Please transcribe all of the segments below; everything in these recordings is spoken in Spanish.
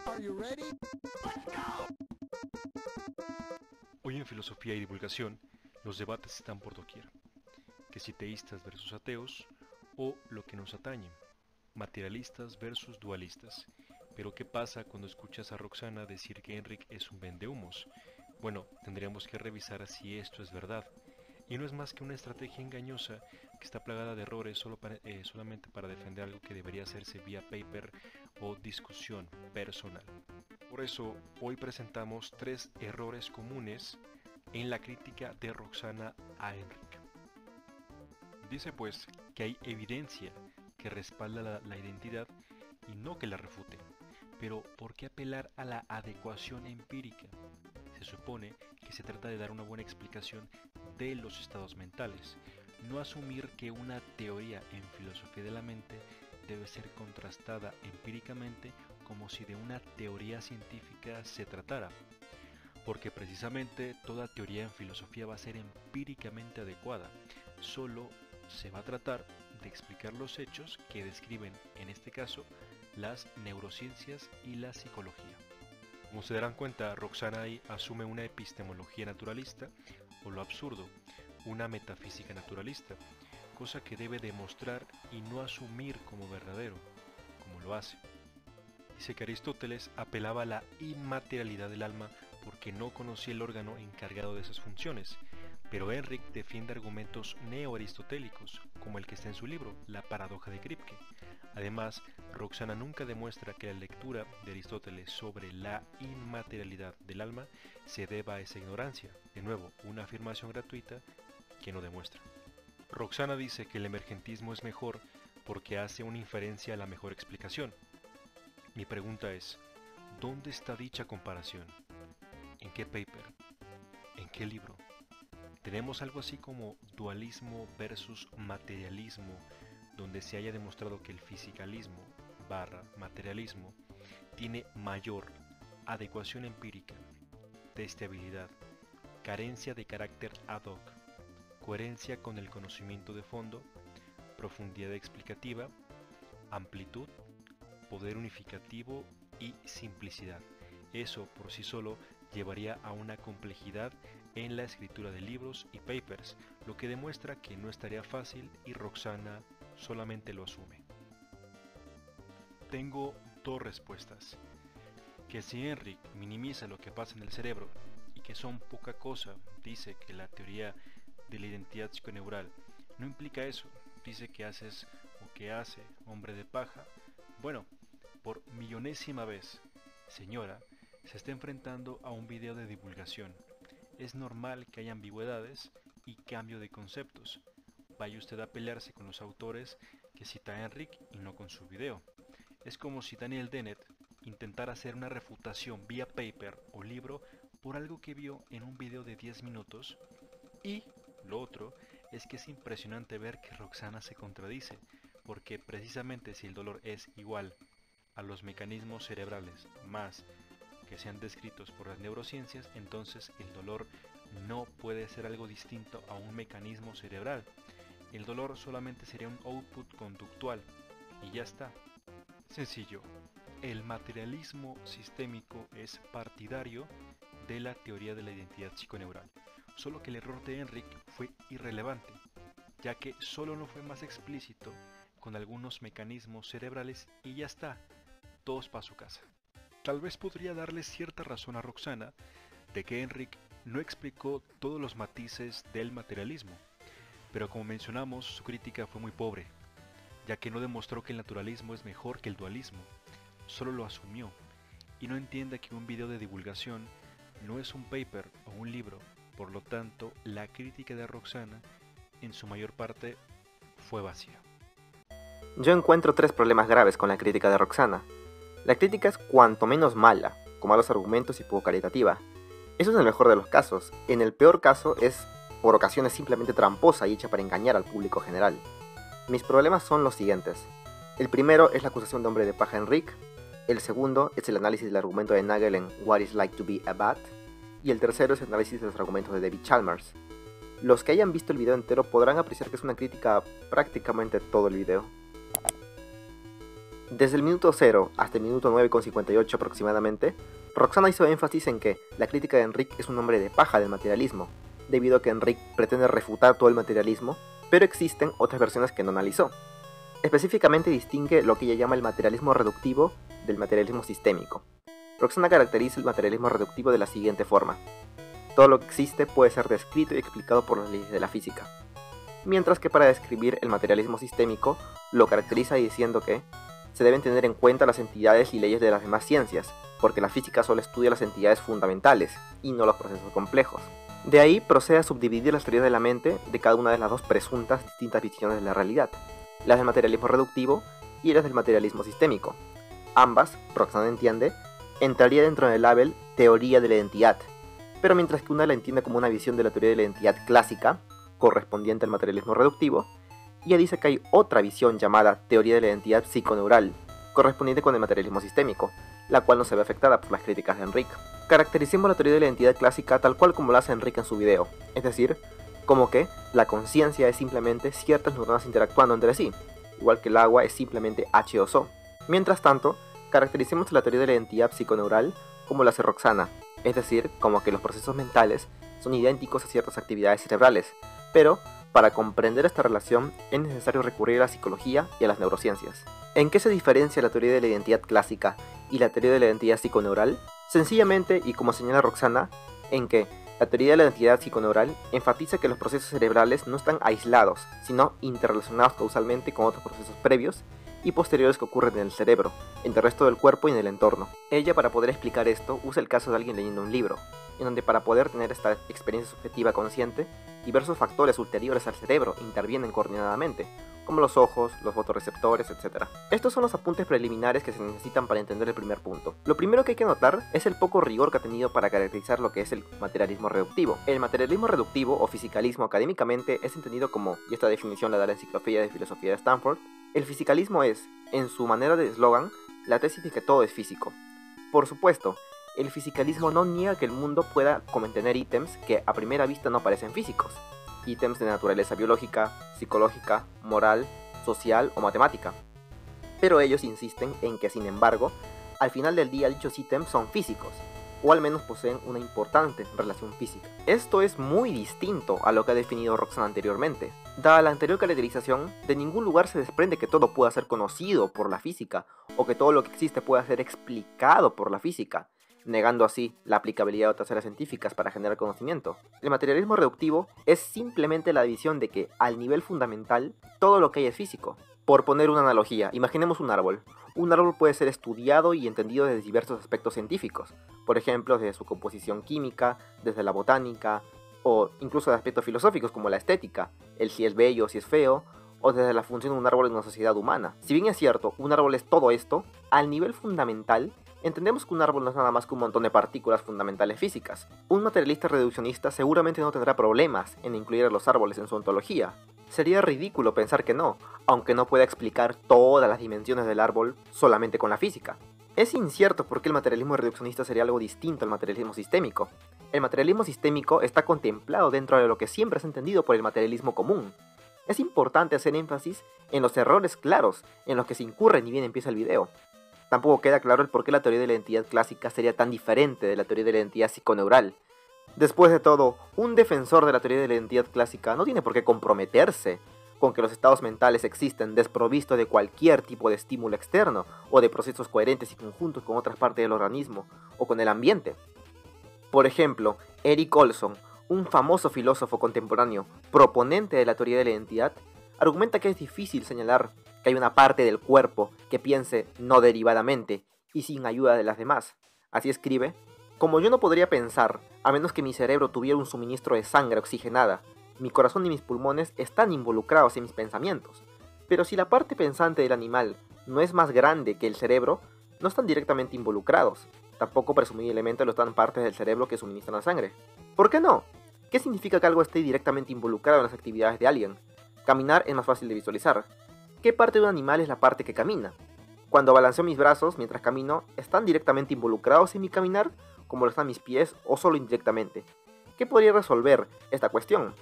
Are you ready? Hoy en Filosofía y Divulgación, los debates están por doquier, que si teístas versus ateos, o lo que nos atañe, materialistas versus dualistas. Pero ¿qué pasa cuando escuchas a Roxana decir que Enric es un vendehumos? Bueno, tendríamos que revisar si esto es verdad, y no es más que una estrategia engañosa que está plagada de errores solamente para defender algo que debería hacerse vía paper o discusión personal. Por eso, hoy presentamos 3 errores comunes en la crítica de Roxana a Enric. Dice pues que hay evidencia que respalda la identidad y no que la refute. Pero ¿por qué apelar a la adecuación empírica? Se supone que se trata de dar una buena explicación de los estados mentales, no asumir que una teoría en filosofía de la mente debe ser contrastada empíricamente como si de una teoría científica se tratara, porque precisamente toda teoría en filosofía va a ser empíricamente adecuada, solo se va a tratar de explicar los hechos que describen, en este caso, las neurociencias y la psicología. Como se darán cuenta, Roxana ahí asume una epistemología naturalista, o lo absurdo, una metafísica naturalista, cosa que debe demostrar y no asumir como verdadero, como lo hace. Dice que Aristóteles apelaba a la inmaterialidad del alma porque no conocía el órgano encargado de esas funciones, pero Enric defiende argumentos neo-aristotélicos, como el que está en su libro, La paradoja de Kripke. Además, Roxana nunca demuestra que la lectura de Aristóteles sobre la inmaterialidad del alma se deba a esa ignorancia, de nuevo, una afirmación gratuita que no demuestra. Roxana dice que el emergentismo es mejor porque hace una inferencia a la mejor explicación. Mi pregunta es, ¿dónde está dicha comparación? ¿En qué paper? ¿En qué libro? ¿Tenemos algo así como dualismo versus materialismo, donde se haya demostrado que el fisicalismo / materialismo tiene mayor adecuación empírica, testabilidad, carencia de carácter ad hoc, coherencia con el conocimiento de fondo, profundidad explicativa, amplitud, poder unificativo y simplicidad? Eso por sí solo llevaría a una complejidad en la escritura de libros y papers, lo que demuestra que no estaría fácil y Roxana solamente lo asume. Tengo 2 respuestas. Que si Enric minimiza lo que pasa en el cerebro y que son poca cosa, dice que la teoría de la identidad psiconeural no implica eso, dice que haces o que hace hombre de paja. Bueno, por millonésima vez, señora, se está enfrentando a un video de divulgación. Es normal que haya ambigüedades y cambio de conceptos. Vaya usted a pelearse con los autores que cita a Enric y no con su video. Es como si Daniel Dennett intentara hacer una refutación vía paper o libro por algo que vio en un video de 10 minutos. Y lo otro es que es impresionante ver que Roxana se contradice, porque precisamente si el dolor es igual a los mecanismos cerebrales más que sean descritos por las neurociencias, entonces el dolor no puede ser algo distinto a un mecanismo cerebral. El dolor solamente sería un output conductual y ya está. Sencillo, el materialismo sistémico es partidario de la teoría de la identidad psiconeural, solo que el error de Enric fue irrelevante, ya que solo no fue más explícito con algunos mecanismos cerebrales y ya está, todos para su casa. Tal vez podría darle cierta razón a Roxana de que Enric no explicó todos los matices del materialismo, pero como mencionamos, su crítica fue muy pobre, ya que no demostró que el naturalismo es mejor que el dualismo, solo lo asumió, y no entiende que un video de divulgación no es un paper o un libro. Por lo tanto, la crítica de Roxana, en su mayor parte, fue vacía. Yo encuentro 3 problemas graves con la crítica de Roxana. La crítica es cuanto menos mala, con malos argumentos y poco caritativa. Eso es en el mejor de los casos. En el peor caso es, por ocasiones, simplemente tramposa y hecha para engañar al público general. Mis problemas son los siguientes. El primero es la acusación de hombre de paja a Enric. El segundo es el análisis del argumento de Nagel en What It's Like to Be a Bat. Y el tercero es el análisis de los argumentos de David Chalmers. Los que hayan visto el video entero podrán apreciar que es una crítica a prácticamente todo el video. Desde el minuto 0 hasta el minuto 9,58 aproximadamente, Roxana hizo énfasis en que la crítica de Enrique es un hombre de paja del materialismo, debido a que Enrique pretende refutar todo el materialismo, pero existen otras versiones que no analizó. Específicamente distingue lo que ella llama el materialismo reductivo del materialismo sistémico. Roxana caracteriza el materialismo reductivo de la siguiente forma: todo lo que existe puede ser descrito y explicado por las leyes de la física. Mientras que para describir el materialismo sistémico, lo caracteriza diciendo que se deben tener en cuenta las entidades y leyes de las demás ciencias, porque la física solo estudia las entidades fundamentales y no los procesos complejos. De ahí procede a subdividir las teorías de la mente de cada una de las dos presuntas distintas visiones de la realidad, las del materialismo reductivo y las del materialismo sistémico. Ambas, Roxana entiende, entraría dentro del label teoría de la identidad, pero mientras que una la entiende como una visión de la teoría de la identidad clásica, correspondiente al materialismo reductivo, ella dice que hay otra visión llamada teoría de la identidad psiconeural, correspondiente con el materialismo sistémico, la cual no se ve afectada por las críticas de Enrique. Caractericemos la teoría de la identidad clásica tal cual como lo hace Enrique en su video, es decir, como que la conciencia es simplemente ciertas neuronas interactuando entre sí, igual que el agua es simplemente H2O. Mientras tanto, caractericemos la teoría de la identidad psiconeural como lo hace Roxana, es decir, como que los procesos mentales son idénticos a ciertas actividades cerebrales, pero para comprender esta relación es necesario recurrir a la psicología y a las neurociencias. ¿En qué se diferencia la teoría de la identidad clásica y la teoría de la identidad psiconeural? Sencillamente, y como señala Roxana, en que la teoría de la identidad psiconeural enfatiza que los procesos cerebrales no están aislados, sino interrelacionados causalmente con otros procesos previos y posteriores que ocurren en el cerebro, en el resto del cuerpo y en el entorno. Ella, para poder explicar esto, usa el caso de alguien leyendo un libro, en donde para poder tener esta experiencia subjetiva consciente, diversos factores ulteriores al cerebro intervienen coordinadamente, como los ojos, los fotorreceptores, etc. Estos son los apuntes preliminares que se necesitan para entender el primer punto. Lo primero que hay que notar es el poco rigor que ha tenido para caracterizar lo que es el materialismo reductivo. El materialismo reductivo o fisicalismo académicamente es entendido como, y esta definición la da la Enciclopedia de Filosofía de Stanford, el fisicalismo es, en su manera de eslogan, la tesis de que todo es físico. Por supuesto, el fisicalismo no niega que el mundo pueda contener ítems que a primera vista no parecen físicos, ítems de naturaleza biológica, psicológica, moral, social o matemática. Pero ellos insisten en que, sin embargo, al final del día dichos ítems son físicos, o al menos poseen una importante relación física. Esto es muy distinto a lo que ha definido Roxana anteriormente. Dada la anterior caracterización, de ningún lugar se desprende que todo pueda ser conocido por la física, o que todo lo que existe pueda ser explicado por la física, negando así la aplicabilidad de otras áreas científicas para generar conocimiento. El materialismo reductivo es simplemente la visión de que, al nivel fundamental, todo lo que hay es físico. Por poner una analogía, imaginemos un árbol. Un árbol puede ser estudiado y entendido desde diversos aspectos científicos, por ejemplo, desde su composición química, desde la botánica, o incluso de aspectos filosóficos como la estética, el si es bello o si es feo, o desde la función de un árbol en una sociedad humana. Si bien es cierto, un árbol es todo esto, al nivel fundamental, entendemos que un árbol no es nada más que un montón de partículas fundamentales físicas. Un materialista reduccionista seguramente no tendrá problemas en incluir a los árboles en su ontología. Sería ridículo pensar que no, aunque no pueda explicar todas las dimensiones del árbol solamente con la física. Es incierto por qué el materialismo reduccionista sería algo distinto al materialismo sistémico. El materialismo sistémico está contemplado dentro de lo que siempre es entendido por el materialismo común. Es importante hacer énfasis en los errores claros en los que se incurre ni bien empieza el video. Tampoco queda claro el por qué la teoría de la identidad clásica sería tan diferente de la teoría de la identidad psiconeural. Después de todo, un defensor de la teoría de la identidad clásica no tiene por qué comprometerse con que los estados mentales existen desprovistos de cualquier tipo de estímulo externo o de procesos coherentes y conjuntos con otras partes del organismo o con el ambiente. Por ejemplo, Erik Olson, un famoso filósofo contemporáneo proponente de la teoría de la identidad, argumenta que es difícil señalar que hay una parte del cuerpo que piense no derivadamente y sin ayuda de las demás. Así escribe: como yo no podría pensar, a menos que mi cerebro tuviera un suministro de sangre oxigenada, mi corazón y mis pulmones están involucrados en mis pensamientos. Pero si la parte pensante del animal no es más grande que el cerebro, no están directamente involucrados. Tampoco presumiblemente lo están partes del cerebro que suministran la sangre. ¿Por qué no? ¿Qué significa que algo esté directamente involucrado en las actividades de alguien? Caminar es más fácil de visualizar. ¿Qué parte de un animal es la parte que camina? Cuando balanceo mis brazos mientras camino, ¿están directamente involucrados en mi caminar, como lo están mis pies, o solo indirectamente? ¿Qué podría resolver esta cuestión?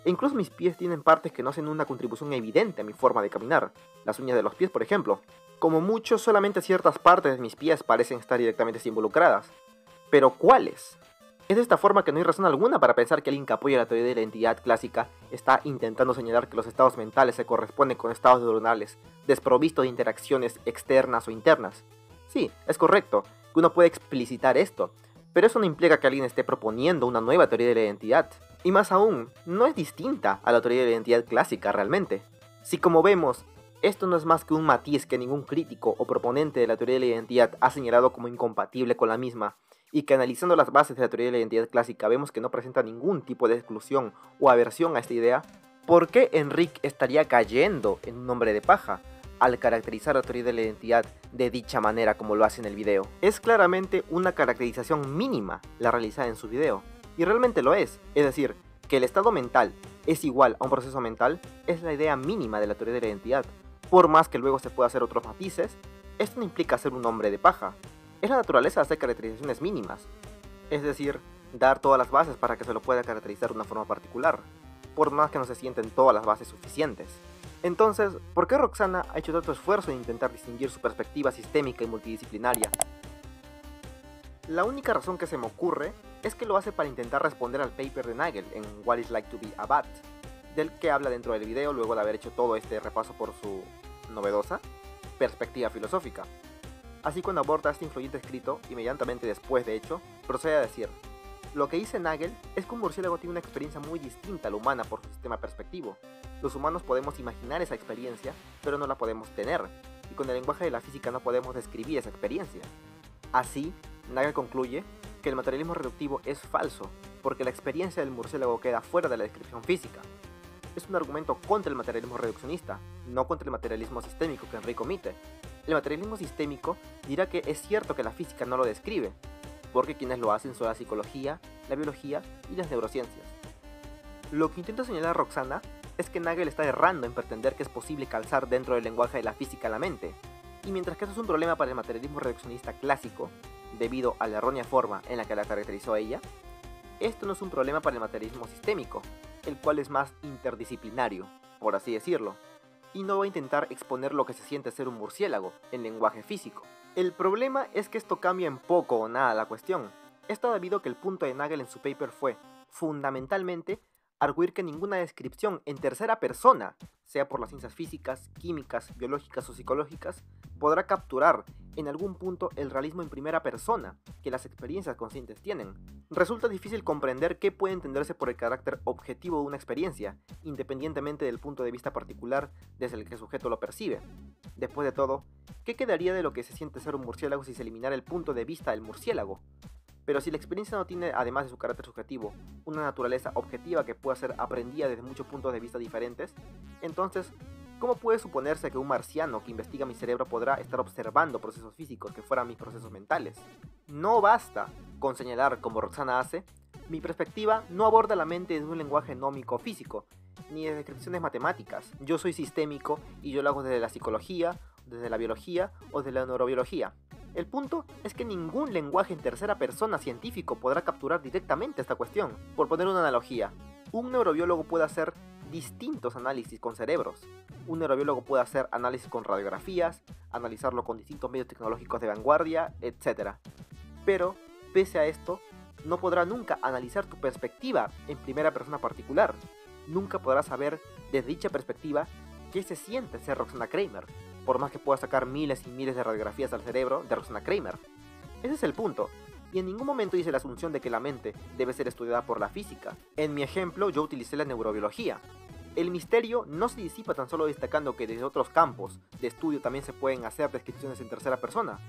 E incluso mis pies tienen partes que no hacen una contribución evidente a mi forma de caminar, las uñas de los pies por ejemplo. Como mucho, solamente ciertas partes de mis pies parecen estar directamente involucradas. ¿Pero cuáles? Es de esta forma que no hay razón alguna para pensar que alguien que apoya la teoría de la identidad clásica está intentando señalar que los estados mentales se corresponden con estados neuronales, desprovistos de interacciones externas o internas. Sí, es correcto, que uno puede explicitar esto, pero eso no implica que alguien esté proponiendo una nueva teoría de la identidad. Y más aún, no es distinta a la teoría de la identidad clásica realmente. Si como vemos, esto no es más que un matiz que ningún crítico o proponente de la teoría de la identidad ha señalado como incompatible con la misma, y que analizando las bases de la teoría de la identidad clásica vemos que no presenta ningún tipo de exclusión o aversión a esta idea, ¿por qué Enric estaría cayendo en un hombre de paja al caracterizar la teoría de la identidad de dicha manera como lo hace en el video? Es claramente una caracterización mínima la realizada en su video, y realmente lo es decir, que el estado mental es igual a un proceso mental es la idea mínima de la teoría de la identidad. Por más que luego se pueda hacer otros matices, esto no implica ser un hombre de paja. Es la naturaleza hacer caracterizaciones mínimas, es decir, dar todas las bases para que se lo pueda caracterizar de una forma particular, por más que no se sienten todas las bases suficientes. Entonces, ¿por qué Roxana ha hecho tanto esfuerzo en intentar distinguir su perspectiva sistémica y multidisciplinaria? La única razón que se me ocurre es que lo hace para intentar responder al paper de Nagel en What It's Like to Be a Bat, del que habla dentro del video luego de haber hecho todo este repaso por su novedosa perspectiva filosófica. Así cuando aborda este influyente escrito, inmediatamente después de hecho, procede a decir: lo que dice Nagel es que un murciélago tiene una experiencia muy distinta a la humana por su sistema perspectivo. Los humanos podemos imaginar esa experiencia, pero no la podemos tener, y con el lenguaje de la física no podemos describir esa experiencia. Así, Nagel concluye que el materialismo reductivo es falso, porque la experiencia del murciélago queda fuera de la descripción física. Es un argumento contra el materialismo reduccionista, no contra el materialismo sistémico que Enric omite. El materialismo sistémico dirá que es cierto que la física no lo describe, porque quienes lo hacen son la psicología, la biología y las neurociencias. Lo que intenta señalar Roxana es que Nagel está errando en pretender que es posible calzar dentro del lenguaje de la física la mente, y mientras que eso es un problema para el materialismo reduccionista clásico, debido a la errónea forma en la que la caracterizó ella, esto no es un problema para el materialismo sistémico, el cual es más interdisciplinario, por así decirlo, y no va a intentar exponer lo que se siente ser un murciélago en lenguaje físico. El problema es que esto cambia en poco o nada la cuestión. Esto debido a que el punto de Nagel en su paper fue, fundamentalmente, arguir que ninguna descripción en tercera persona, sea por las ciencias físicas, químicas, biológicas o psicológicas, podrá capturar en algún punto el realismo en primera persona que las experiencias conscientes tienen. Resulta difícil comprender qué puede entenderse por el carácter objetivo de una experiencia, independientemente del punto de vista particular desde el que el sujeto lo percibe. Después de todo, ¿qué quedaría de lo que se siente ser un murciélago si se eliminara el punto de vista del murciélago? Pero si la experiencia no tiene, además de su carácter subjetivo, una naturaleza objetiva que pueda ser aprendida desde muchos puntos de vista diferentes, entonces, ¿cómo puede suponerse que un marciano que investiga mi cerebro podrá estar observando procesos físicos que fueran mis procesos mentales? No basta con señalar, como Roxana hace, mi perspectiva no aborda la mente desde un lenguaje nómico físico, ni de descripciones matemáticas. Yo soy sistémico y yo lo hago desde la psicología, desde la biología o desde la neurobiología. El punto es que ningún lenguaje en tercera persona científico podrá capturar directamente esta cuestión. Por poner una analogía, un neurobiólogo puede hacer distintos análisis con cerebros. Un neurobiólogo puede hacer análisis con radiografías, analizarlo con distintos medios tecnológicos de vanguardia, etc. Pero, pese a esto, no podrá nunca analizar tu perspectiva en primera persona particular. Nunca podrás saber desde dicha perspectiva qué se siente ser Roxana Kramer, por más que pueda sacar miles y miles de radiografías al cerebro de Roxana Kramer. Ese es el punto, y en ningún momento hice la asunción de que la mente debe ser estudiada por la física. En mi ejemplo yo utilicé la neurobiología. El misterio no se disipa tan solo destacando que desde otros campos de estudio también se pueden hacer descripciones en tercera persona.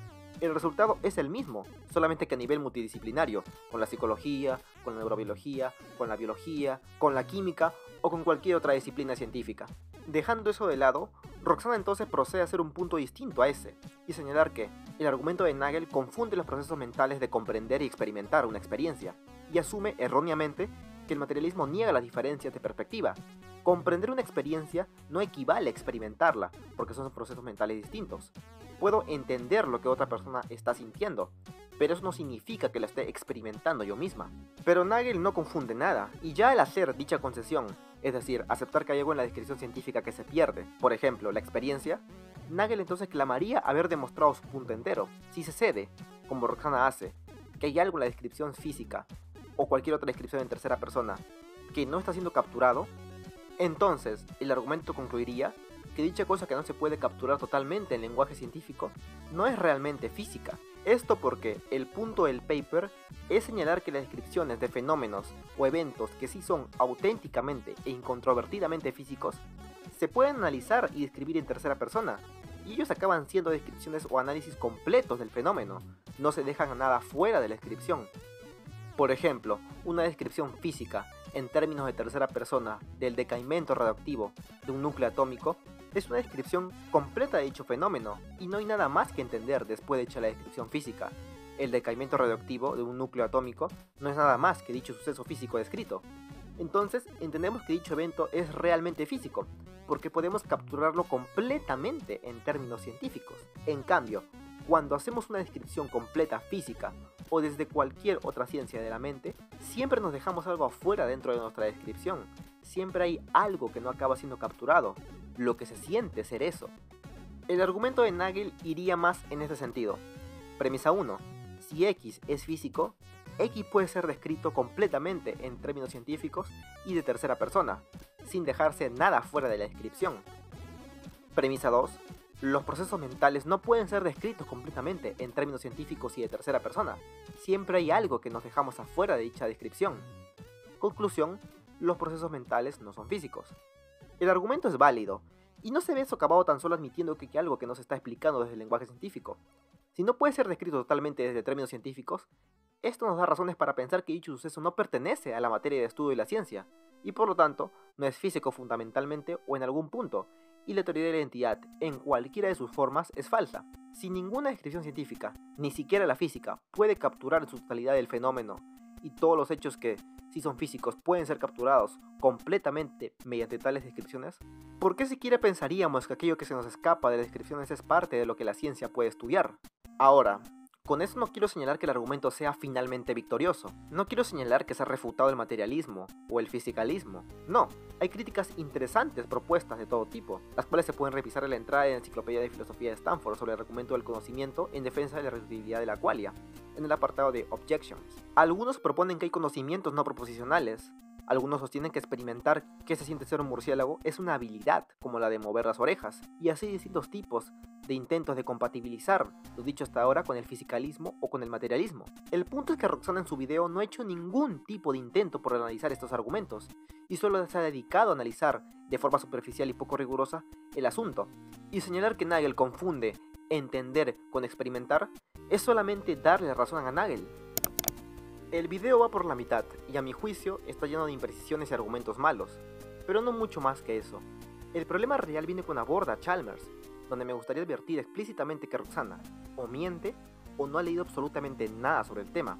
El resultado es el mismo, solamente que a nivel multidisciplinario, con la psicología, con la neurobiología, con la biología, con la química o con cualquier otra disciplina científica. Dejando eso de lado, Roxana entonces procede a hacer un punto distinto a ese, y señalar que el argumento de Nagel confunde los procesos mentales de comprender y experimentar una experiencia, y asume erróneamente que el materialismo niega las diferencias de perspectiva. Comprender una experiencia no equivale a experimentarla, porque son procesos mentales distintos. Puedo entender lo que otra persona está sintiendo, pero eso no significa que lo esté experimentando yo misma. Pero Nagel no confunde nada, y ya al hacer dicha concesión, es decir, aceptar que hay algo en la descripción científica que se pierde, por ejemplo, la experiencia, Nagel entonces clamaría haber demostrado su punto entero. Si se cede, como Roxana hace, que hay algo en la descripción física o cualquier otra descripción en tercera persona que no está siendo capturado, entonces el argumento concluiría que dicha cosa que no se puede capturar totalmente en lenguaje científico no es realmente física. Esto porque el punto del paper es señalar que las descripciones de fenómenos o eventos que sí son auténticamente e incontrovertidamente físicos se pueden analizar y describir en tercera persona, y ellos acaban siendo descripciones o análisis completos del fenómeno, no se dejan nada fuera de la descripción. Por ejemplo, una descripción física en términos de tercera persona del decaimiento radioactivo de un núcleo atómico es una descripción completa de dicho fenómeno y no hay nada más que entender después de hecha la descripción física. El decaimiento radioactivo de un núcleo atómico no es nada más que dicho suceso físico descrito. Entonces entendemos que dicho evento es realmente físico, porque podemos capturarlo completamente en términos científicos. En cambio, cuando hacemos una descripción completa física o desde cualquier otra ciencia de la mente, siempre nos dejamos algo afuera dentro de nuestra descripción. Siempre hay algo que no acaba siendo capturado, lo que se siente ser eso. El argumento de Nagel iría más en este sentido. Premisa 1. Si X es físico, X puede ser descrito completamente en términos científicos y de tercera persona, sin dejarse nada fuera de la descripción. Premisa 2. Los procesos mentales no pueden ser descritos completamente en términos científicos y de tercera persona. Siempre hay algo que nos dejamos afuera de dicha descripción. Conclusión, los procesos mentales no son físicos. El argumento es válido, y no se ve socavado tan solo admitiendo que hay algo que no se está explicando desde el lenguaje científico. Si no puede ser descrito totalmente desde términos científicos, esto nos da razones para pensar que dicho suceso no pertenece a la materia de estudio de la ciencia, y por lo tanto, no es físico fundamentalmente o en algún punto, y la teoría de la identidad, en cualquiera de sus formas, es falsa. Si ninguna descripción científica, ni siquiera la física, puede capturar en su totalidad el fenómeno, y todos los hechos que, si son físicos, pueden ser capturados completamente mediante tales descripciones, ¿por qué siquiera pensaríamos que aquello que se nos escapa de las descripciones es parte de lo que la ciencia puede estudiar? Ahora, con eso no quiero señalar que el argumento sea finalmente victorioso. No quiero señalar que se ha refutado el materialismo o el fisicalismo. No, hay críticas interesantes propuestas de todo tipo, las cuales se pueden revisar en la entrada de la Enciclopedia de Filosofía de Stanford sobre el argumento del conocimiento en defensa de la reductibilidad de la qualia, en el apartado de Objections. Algunos proponen que hay conocimientos no proposicionales. Algunos sostienen que experimentar qué se siente ser un murciélago es una habilidad, como la de mover las orejas, y así distintos tipos de intentos de compatibilizar lo dicho hasta ahora con el fisicalismo o con el materialismo. El punto es que Roxana en su video no ha hecho ningún tipo de intento por analizar estos argumentos, y solo se ha dedicado a analizar de forma superficial y poco rigurosa el asunto, y señalar que Nagel confunde entender con experimentar es solamente darle razón a Nagel. El video va por la mitad, y a mi juicio está lleno de imprecisiones y argumentos malos, pero no mucho más que eso. El problema real viene con Aborda Chalmers, donde me gustaría advertir explícitamente que Roxana o miente o no ha leído absolutamente nada sobre el tema,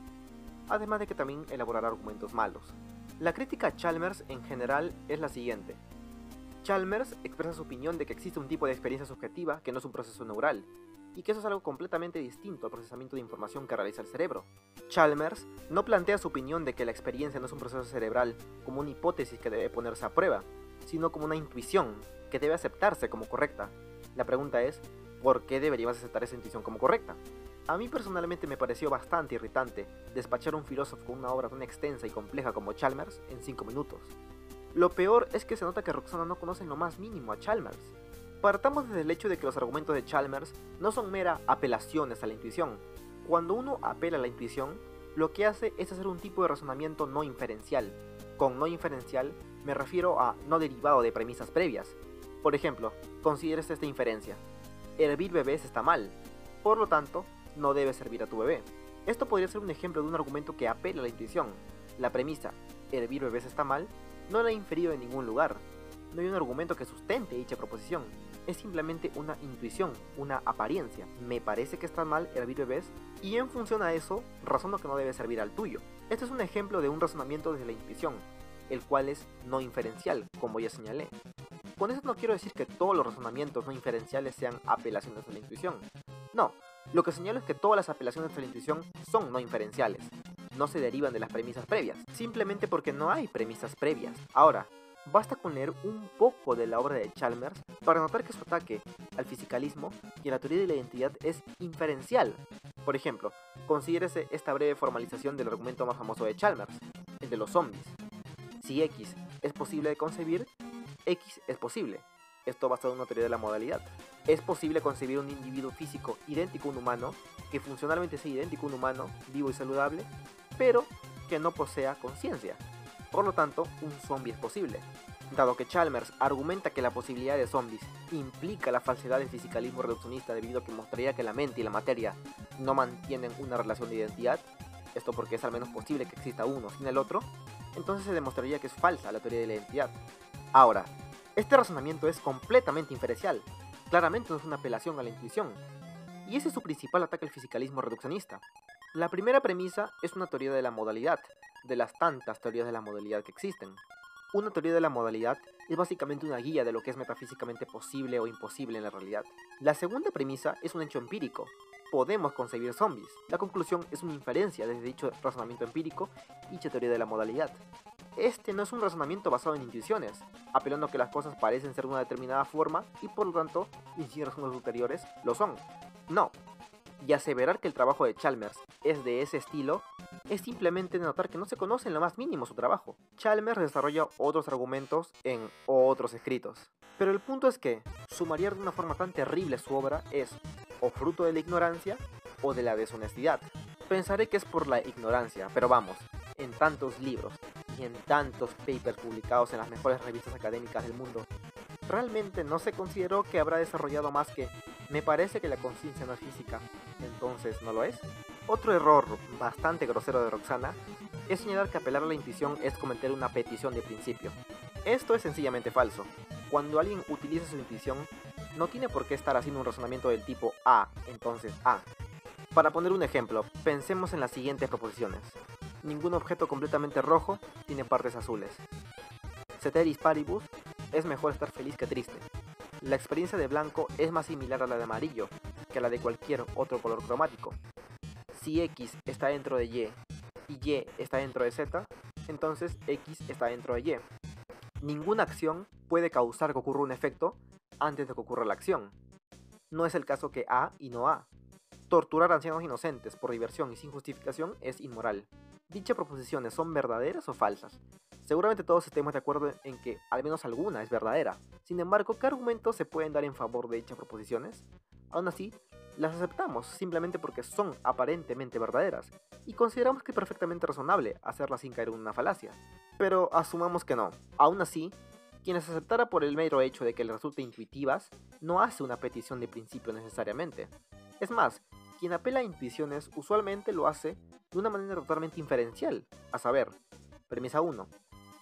además de que también elaborará argumentos malos. La crítica a Chalmers en general es la siguiente. Chalmers expresa su opinión de que existe un tipo de experiencia subjetiva que no es un proceso neural, y que eso es algo completamente distinto al procesamiento de información que realiza el cerebro. Chalmers no plantea su opinión de que la experiencia no es un proceso cerebral como una hipótesis que debe ponerse a prueba, sino como una intuición que debe aceptarse como correcta. La pregunta es, ¿por qué deberíamos aceptar esa intuición como correcta? A mí personalmente me pareció bastante irritante despachar a un filósofo con una obra tan extensa y compleja como Chalmers en 5 minutos. Lo peor es que se nota que Roxana no conoce en lo más mínimo a Chalmers. Partamos desde el hecho de que los argumentos de Chalmers no son mera apelaciones a la intuición. Cuando uno apela a la intuición, lo que hace es hacer un tipo de razonamiento no inferencial. Con no inferencial me refiero a no derivado de premisas previas. Por ejemplo, considérese esta inferencia. Hervir bebés está mal, por lo tanto, no debes servir a tu bebé. Esto podría ser un ejemplo de un argumento que apela a la intuición. La premisa, hervir bebés está mal, no la he inferido en ningún lugar. No hay un argumento que sustente dicha proposición. Es simplemente una intuición, una apariencia. Me parece que está mal hervir bebés y en función a eso, razono que no debe servir al tuyo. Este es un ejemplo de un razonamiento desde la intuición, el cual es no inferencial, como ya señalé. Con eso no quiero decir que todos los razonamientos no inferenciales sean apelaciones a la intuición. No, lo que señalo es que todas las apelaciones a la intuición son no inferenciales. No se derivan de las premisas previas, simplemente porque no hay premisas previas. Ahora, Basta con leer un poco de la obra de Chalmers para notar que su ataque al fisicalismo y a la teoría de la identidad es inferencial. Por ejemplo, considérese esta breve formalización del argumento más famoso de Chalmers, el de los zombies. Si X es posible de concebir, X es posible. Esto basado en una teoría de la modalidad. Es posible concebir un individuo físico idéntico a un humano, que funcionalmente sea idéntico a un humano, vivo y saludable, pero que no posea conciencia. Por lo tanto, un zombie es posible. Dado que Chalmers argumenta que la posibilidad de zombies implica la falsedad del fisicalismo reduccionista debido a que mostraría que la mente y la materia no mantienen una relación de identidad, esto porque es al menos posible que exista uno sin el otro, entonces se demostraría que es falsa la teoría de la identidad. Ahora, este razonamiento es completamente inferencial, claramente no es una apelación a la intuición, y ese es su principal ataque al fisicalismo reduccionista. La primera premisa es una teoría de la modalidad, de las tantas teorías de la modalidad que existen. Una teoría de la modalidad es básicamente una guía de lo que es metafísicamente posible o imposible en la realidad. La segunda premisa es un hecho empírico. Podemos concebir zombies. La conclusión es una inferencia desde dicho razonamiento empírico y dicha teoría de la modalidad. Este no es un razonamiento basado en intuiciones, apelando a que las cosas parecen ser de una determinada forma y por lo tanto, y sin razones superiores, lo son. No. Y aseverar que el trabajo de Chalmers es de ese estilo es simplemente notar que no se conoce en lo más mínimo su trabajo. Chalmers desarrolla otros argumentos en otros escritos. Pero el punto es que sumariar de una forma tan terrible su obra es o fruto de la ignorancia o de la deshonestidad. Pensaré que es por la ignorancia, pero vamos, en tantos libros y en tantos papers publicados en las mejores revistas académicas del mundo, realmente no se consideró que habrá desarrollado más que me parece que la conciencia no es física, entonces no lo es. Otro error bastante grosero de Roxana es señalar que apelar a la intuición es cometer una petición de principio. Esto es sencillamente falso. Cuando alguien utiliza su intuición, no tiene por qué estar haciendo un razonamiento del tipo A, entonces A. Para poner un ejemplo, pensemos en las siguientes proposiciones. Ningún objeto completamente rojo tiene partes azules. Ceteris paribus, es mejor estar feliz que triste. La experiencia de blanco es más similar a la de amarillo que a la de cualquier otro color cromático. Si X está dentro de Y y Y está dentro de Z, entonces X está dentro de Y. Ninguna acción puede causar que ocurra un efecto antes de que ocurra la acción. No es el caso que A y no A. Torturar a ancianos inocentes por diversión y sin justificación es inmoral. ¿Dichas proposiciones son verdaderas o falsas? Seguramente todos estemos de acuerdo en que al menos alguna es verdadera. Sin embargo, ¿qué argumentos se pueden dar en favor de dichas proposiciones? Aún así, las aceptamos simplemente porque son aparentemente verdaderas y consideramos que es perfectamente razonable hacerlas sin caer en una falacia. Pero asumamos que no. Aún así, quien las aceptara por el mero hecho de que les resulte intuitivas, no hace una petición de principio necesariamente. Es más, quien apela a intuiciones usualmente lo hace de una manera totalmente inferencial, a saber, premisa 1.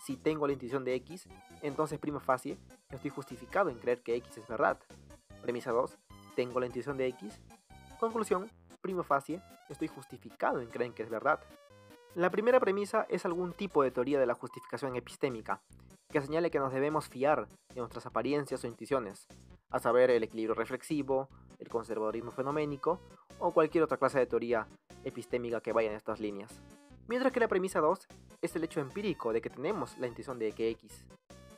Si tengo la intuición de X, entonces prima facie estoy justificado en creer que X es verdad. Premisa 2. Tengo la intuición de X. Conclusión, prima facie estoy justificado en creer que es verdad. La primera premisa es algún tipo de teoría de la justificación epistémica, que señale que nos debemos fiar de nuestras apariencias o intuiciones, a saber el equilibrio reflexivo, el conservadurismo fenoménico o cualquier otra clase de teoría epistémica que vaya en estas líneas. Mientras que la premisa 2 es el hecho empírico de que tenemos la intuición de que X.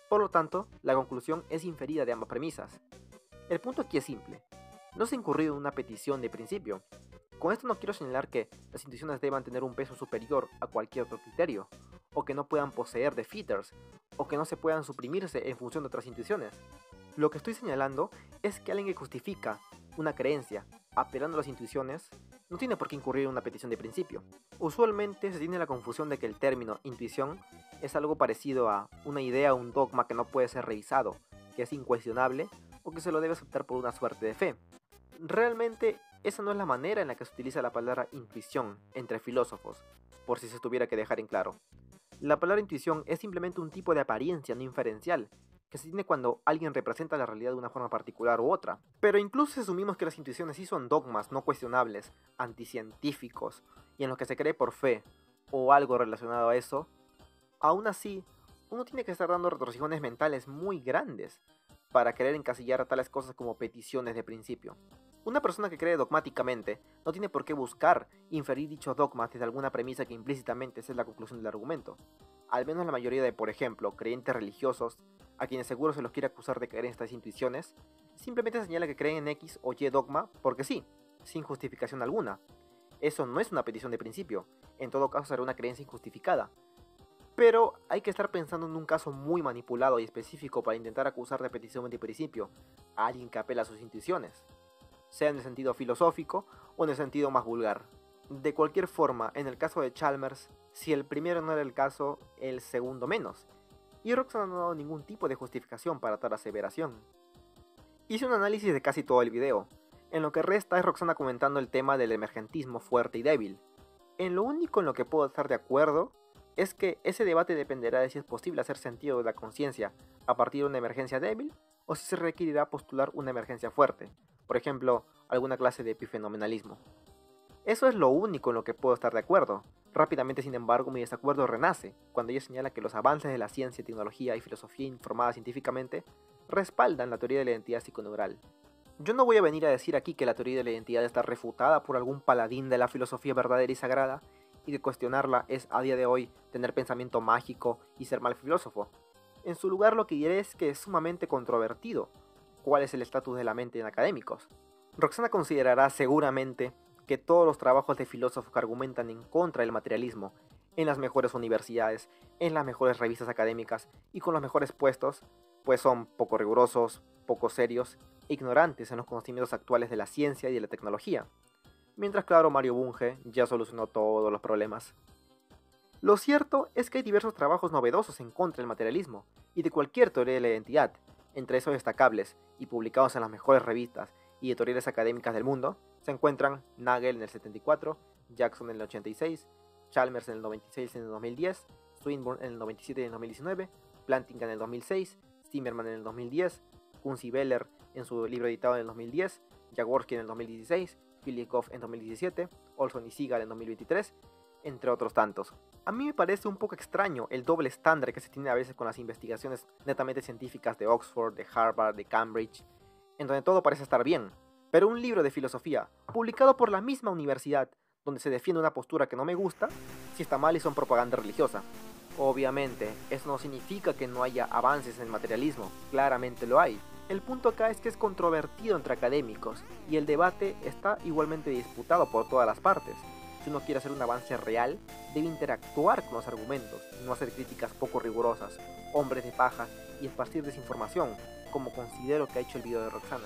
Por lo tanto, la conclusión es inferida de ambas premisas. El punto aquí es simple. No se ha incurrido en una petición de principio. Con esto no quiero señalar que las intuiciones deban tener un peso superior a cualquier otro criterio, o que no puedan poseer defeaters, o que no se puedan suprimirse en función de otras intuiciones. Lo que estoy señalando es que alguien que justifica una creencia apelando a las intuiciones no tiene por qué incurrir en una petición de principio. Usualmente se tiene la confusión de que el término intuición es algo parecido a una idea o un dogma que no puede ser revisado, que es incuestionable o que se lo debe aceptar por una suerte de fe. Realmente esa no es la manera en la que se utiliza la palabra intuición entre filósofos, por si se tuviera que dejar en claro. La palabra intuición es simplemente un tipo de apariencia no inferencial, que se tiene cuando alguien representa la realidad de una forma particular u otra. Pero incluso si asumimos que las intuiciones sí son dogmas no cuestionables, anticientíficos, y en los que se cree por fe, o algo relacionado a eso, aún así, uno tiene que estar dando retorcijones mentales muy grandes para querer encasillar a tales cosas como peticiones de principio. Una persona que cree dogmáticamente no tiene por qué buscar inferir dichos dogmas desde alguna premisa que implícitamente esa es la conclusión del argumento. al menos la mayoría de, por ejemplo, creyentes religiosos, a quienes seguro se los quiere acusar de creer en estas intuiciones, simplemente señala que creen en X o Y dogma porque sí, sin justificación alguna. Eso no es una petición de principio, en todo caso será una creencia injustificada. Pero hay que estar pensando en un caso muy manipulado y específico para intentar acusar de petición de principio a alguien que apela a sus intuiciones, sea en el sentido filosófico o en el sentido más vulgar. De cualquier forma, en el caso de Chalmers, si el primero no era el caso, el segundo menos, y Roxana no ha dado ningún tipo de justificación para tal aseveración. Hice un análisis de casi todo el video. En lo que resta es Roxana comentando el tema del emergentismo fuerte y débil. En lo único en lo que puedo estar de acuerdo es que ese debate dependerá de si es posible hacer sentido de la conciencia a partir de una emergencia débil o si se requerirá postular una emergencia fuerte, por ejemplo, alguna clase de epifenomenalismo. Eso es lo único en lo que puedo estar de acuerdo. Rápidamente, sin embargo, mi desacuerdo renace cuando ella señala que los avances de la ciencia, tecnología y filosofía informada científicamente respaldan la teoría de la identidad psiconeural. Yo no voy a venir a decir aquí que la teoría de la identidad está refutada por algún paladín de la filosofía verdadera y sagrada, y que cuestionarla es a día de hoy tener pensamiento mágico y ser mal filósofo. En su lugar lo que diré es que es sumamente controvertido cuál es el estatus de la mente en académicos. Roxana considerará seguramente que todos los trabajos de filósofos que argumentan en contra del materialismo, en las mejores universidades, en las mejores revistas académicas y con los mejores puestos, pues son poco rigurosos, poco serios, ignorantes en los conocimientos actuales de la ciencia y de la tecnología. Mientras claro, Mario Bunge ya solucionó todos los problemas. Lo cierto es que hay diversos trabajos novedosos en contra del materialismo y de cualquier teoría de la identidad, entre esos destacables y publicados en las mejores revistas y editoriales académicas del mundo, se encuentran Nagel en el 74, Jackson en el 86, Chalmers en el 96 y en el 2010, Swinburne en el 97 y en el 2019, Plantinga en el 2006, Zimmerman en el 2010, Kunz y Beller en su libro editado en el 2010, Jaworski en el 2016, Philip Goff en 2017, Olson y Seagal en 2023, entre otros tantos. A mí me parece un poco extraño el doble estándar que se tiene a veces con las investigaciones netamente científicas de Oxford, de Harvard, de Cambridge, en donde todo parece estar bien, pero un libro de filosofía, publicado por la misma universidad, donde se defiende una postura que no me gusta, sí está mal y son propaganda religiosa. Obviamente, eso no significa que no haya avances en el materialismo, claramente lo hay. El punto acá es que es controvertido entre académicos, y el debate está igualmente disputado por todas las partes. Si uno quiere hacer un avance real, debe interactuar con los argumentos, no hacer críticas poco rigurosas, hombres de paja y esparcir desinformación, como considero que ha hecho el video de Roxana.